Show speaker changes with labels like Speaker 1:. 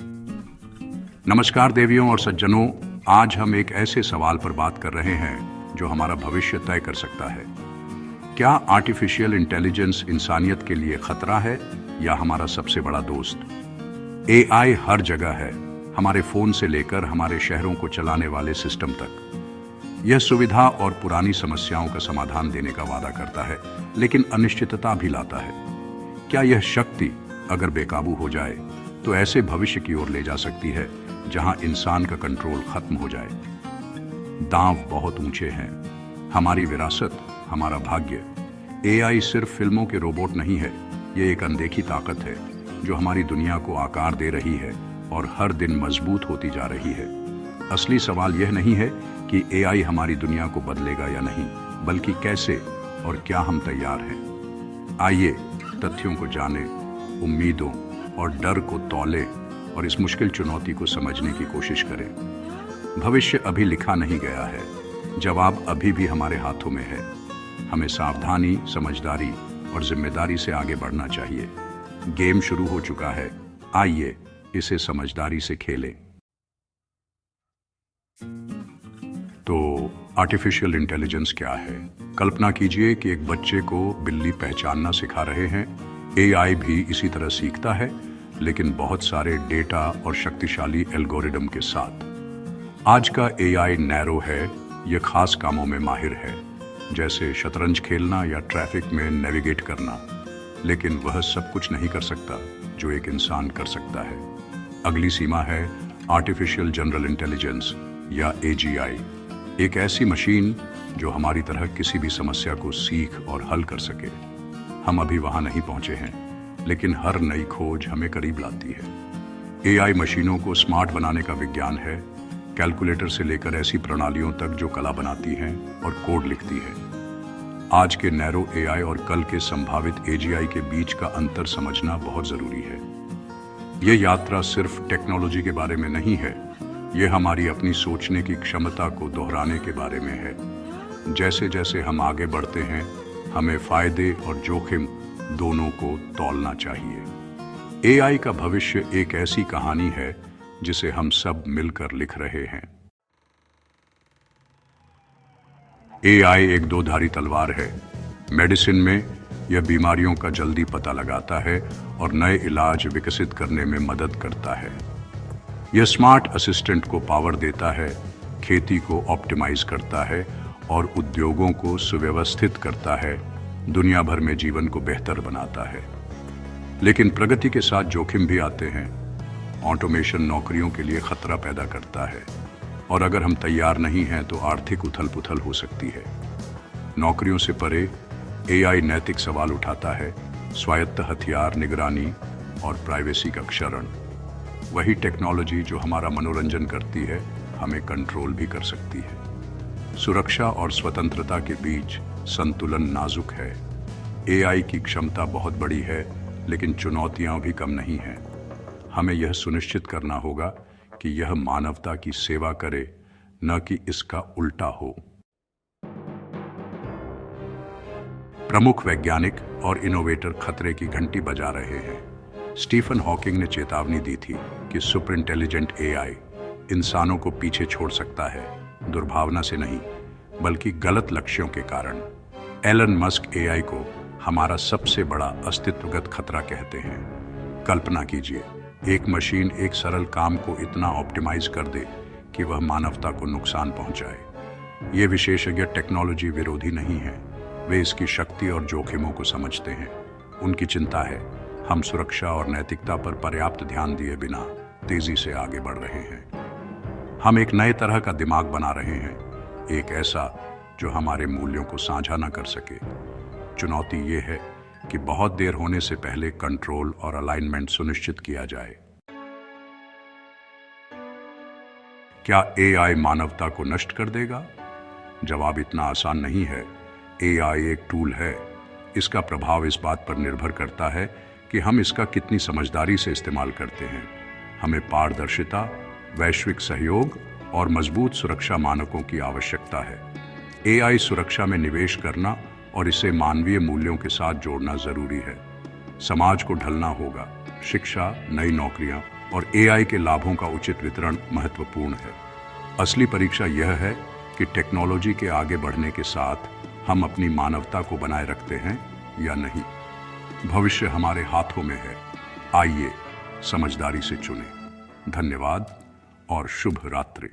Speaker 1: नमस्कार देवियों और सज्जनों, आज हम एक ऐसे सवाल पर बात कर रहे हैं जो हमारा भविष्य तय कर सकता है। क्या आर्टिफिशियल इंटेलिजेंस इंसानियत के लिए खतरा है या हमारा सबसे बड़ा दोस्त? एआई हर जगह है, हमारे फोन से लेकर हमारे शहरों को चलाने वाले सिस्टम तक। यह सुविधा और पुरानी समस्याओं का समाधान देने का वादा करता है, लेकिन अनिश्चितता भी लाता है। क्या यह शक्ति अगर बेकाबू हो जाए तो ऐसे भविष्य की ओर ले जा सकती है जहां इंसान का कंट्रोल खत्म हो जाए? दांव बहुत ऊंचे हैं। हमारी विरासत, हमारा भाग्य। एआई सिर्फ फिल्मों के रोबोट नहीं है, ये एक अनदेखी ताकत है जो हमारी दुनिया को आकार दे रही है और हर दिन मजबूत होती जा रही है। असली सवाल यह नहीं है कि एआई हमारी दुनिया को बदलेगा या नहीं, बल्कि कैसे और क्या हम तैयार हैं। आइए तथ्यों को जानें, उम्मीदों और डर को तौलें और इस मुश्किल चुनौती को समझने की कोशिश करें। भविष्य अभी लिखा नहीं गया है, जवाब अभी भी हमारे हाथों में है। हमें सावधानी, समझदारी और जिम्मेदारी से आगे बढ़ना चाहिए। गेम शुरू हो चुका है, आइए इसे समझदारी से खेलें। तो आर्टिफिशियल इंटेलिजेंस क्या है? कल्पना कीजिए कि एक बच्चे को बिल्ली पहचानना सिखा रहे हैं। एआई भी इसी तरह सीखता है, लेकिन बहुत सारे डेटा और शक्तिशाली एल्गोरिदम के साथ। आज का एआई नैरो है, यह खास कामों में माहिर है, जैसे शतरंज खेलना या ट्रैफिक में नेविगेट करना, लेकिन वह सब कुछ नहीं कर सकता जो एक इंसान कर सकता है। अगली सीमा है आर्टिफिशियल जनरल इंटेलिजेंस या एजीआई, एक ऐसी मशीन जो हमारी तरह किसी भी समस्या को सीख और हल कर सके। हम अभी वहां नहीं पहुंचे हैं, लेकिन हर नई खोज हमें करीब लाती है। एआई मशीनों को स्मार्ट बनाने का विज्ञान है, कैलकुलेटर से लेकर ऐसी प्रणालियों तक जो कला बनाती हैं और कोड लिखती है। आज के नैरो एआई और कल के संभावित एजीआई के बीच का अंतर समझना बहुत जरूरी है। यह यात्रा सिर्फ टेक्नोलॉजी के बारे में नहीं है, यह हमारी अपनी सोचने की क्षमता को दोहराने के बारे में है। जैसे जैसे हम आगे बढ़ते हैं, हमें फायदे और जोखिम दोनों को तौलना चाहिए। एआई का भविष्य एक ऐसी कहानी है जिसे हम सब मिलकर लिख रहे हैं। एआई एक दो-धारी तलवार है। मेडिसिन में यह बीमारियों का जल्दी पता लगाता है और नए इलाज विकसित करने में मदद करता है। यह स्मार्ट असिस्टेंट को पावर देता है, खेती को ऑप्टिमाइज करता है और उद्योगों को सुव्यवस्थित करता है, दुनिया भर में जीवन को बेहतर बनाता है। लेकिन प्रगति के साथ जोखिम भी आते हैं। ऑटोमेशन नौकरियों के लिए खतरा पैदा करता है और अगर हम तैयार नहीं हैं तो आर्थिक उथल-पुथल हो सकती है। नौकरियों से परे एआई नैतिक सवाल उठाता है, स्वायत्त हथियार, निगरानी और प्राइवेसी का क्षरण। वही टेक्नोलॉजी जो हमारा मनोरंजन करती है, हमें कंट्रोल भी कर सकती है। सुरक्षा और स्वतंत्रता के बीच संतुलन नाजुक है। एआई की क्षमता बहुत बड़ी है, लेकिन चुनौतियां भी कम नहीं हैं। हमें यह सुनिश्चित करना होगा कि यह मानवता की सेवा करे, न कि इसका उल्टा हो। प्रमुख वैज्ञानिक और इनोवेटर खतरे की घंटी बजा रहे हैं। स्टीफन हॉकिंग ने चेतावनी दी थी कि सुपर इंटेलिजेंट एआई इंसानों को पीछे छोड़ सकता है, दुर्भावना से नहीं, बल्कि गलत लक्ष्यों के कारण। एलन मस्क एआई को हमारा सबसे बड़ा अस्तित्वगत खतरा कहते हैं। कल्पना कीजिए, एक मशीन एक सरल काम को इतना ऑप्टिमाइज कर दे कि वह मानवता को नुकसान पहुंचाए। ये विशेषज्ञ टेक्नोलॉजी विरोधी नहीं है, वे इसकी शक्ति और जोखिमों को समझते हैं। उनकी चिंता है हम सुरक्षा और नैतिकता पर पर्याप्त ध्यान दिए बिना तेजी से आगे बढ़ रहे हैं। हम एक नए तरह का दिमाग बना रहे हैं, एक ऐसा जो हमारे मूल्यों को साझा न कर सके। चुनौती ये है कि बहुत देर होने से पहले कंट्रोल और अलाइनमेंट सुनिश्चित किया जाए। क्या एआई मानवता को नष्ट कर देगा? जवाब इतना आसान नहीं है। एआई एक टूल है, इसका प्रभाव इस बात पर निर्भर करता है कि हम इसका कितनी समझदारी से इस्तेमाल करते हैं। हमें पारदर्शिता, वैश्विक सहयोग और मजबूत सुरक्षा मानकों की आवश्यकता है। एआई सुरक्षा में निवेश करना और इसे मानवीय मूल्यों के साथ जोड़ना जरूरी है। समाज को ढलना होगा, शिक्षा, नई नौकरियां और एआई के लाभों का उचित वितरण महत्वपूर्ण है। असली परीक्षा यह है कि टेक्नोलॉजी के आगे बढ़ने के साथ हम अपनी मानवता को बनाए रखते हैं या नहीं। भविष्य हमारे हाथों में है, आइए समझदारी से चुनें। धन्यवाद और शुभ रात्रि।